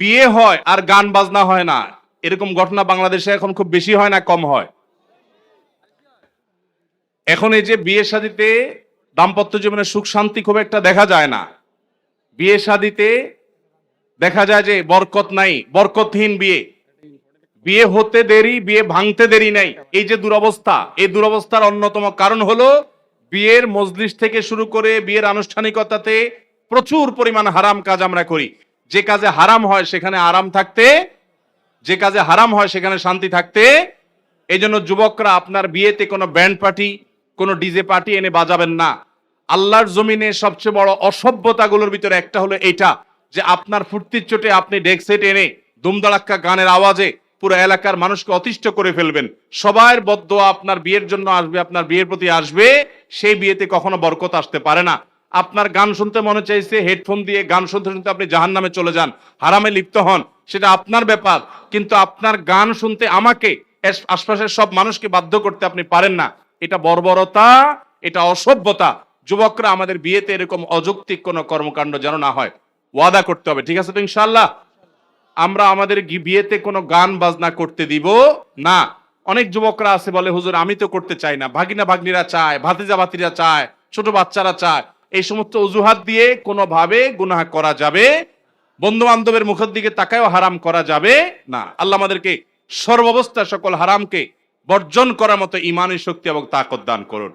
বিয়ে হয় আর গান বাজনা হয় না, এরকম ঘটনা বাংলাদেশে এখন খুব বেশি হয় না কম হয়? এখন এই যে বিয়ে শাদীতে দাম্পত্য জীবনে সুখ শান্তি খুব একটা দেখা যায় না। বিয়ে শাদীতে দেখা যায় যে বরকত নাই, বরকতহীন বিয়ে, বিয়ে হতে দেরি, বিয়ে ভাঙতে দেরি নাই। এই যে দুরবস্থা, এই দুরবস্থার অন্যতম কারণ হলো বিয়ের মজলিস থেকে শুরু করে বিয়ের আনুষ্ঠানিকতাতে প্রচুর পরিমাণ হারাম কাজ আমরা করি। যে কাজে হারাম হয় সেখানে আরাম থাকতে, যে কাজে হারাম হয় সেখানে শান্তি থাকতে। এই জন্য যুবকরা আপনার বিয়েতে কোনো ব্যান্ড পার্টি, কোনো ডিজে পার্টি এনে বাজাবেন না। আল্লাহর জমিনে সবচেয়ে বড় অসভ্যতাগুলোর ভিতরে একটা হলো এইটা, যে আপনার ফুর্তির চোটে আপনি ডেক সেট এনে দুমদাড়াক্কা গানের আওয়াজে পুরো এলাকার মানুষকে অতিষ্ঠ করে ফেলবেন। সবার বদদোয়া আপনার বিয়ের জন্য আসবে, আপনার বিয়ের প্রতি আসবে, সেই বিয়েতে কখনো বরকত আসতে পারে না। আপনার গান শুনতে মনে চাইছে, হেডফোন দিয়ে গান শুনতে শুনতে আপনি জাহান্নামে চলে যান, হারামে লিপ্ত হন, সেটা আপনার ব্যাপার। কিন্তু আপনার গান শুনতে আমাকে, আশপাশের সব মানুষকে বাধ্য করতে আপনি পারেন না। এটা বর্বরতা, এটা অসভ্যতা। যুবকরা আমাদের বিয়েতে এরকম অযৌক্তিক কোনো কর্মকাণ্ড যেন না হয়, ওয়াদা করতে হবে। ঠিক আছে তো ইনশাআল্লাহ? আমরা আমাদের বিয়েতে কোনো গান বাজনা করতে দিব না। অনেক যুবকরা আছে বলে, হুজুর আমি তো করতে চাই না, ভাগিনা ভাগ্নিরা চায়, ভাতিজা ভাতিরা চায়, ছোট বাচ্চারা চায়। এই সমস্ত অজুহাত দিয়ে কোনোভাবে গুনাহ করা যাবে, বন্ধু বান্ধবের মুখের দিকে তাকায়ও হারাম করা যাবে না। আল্লাহ আমাদেরকে সর্বাবস্থা সকল হারামকে বর্জন করার মতো ঈমানের শক্তি এবং তাকত দান করুন।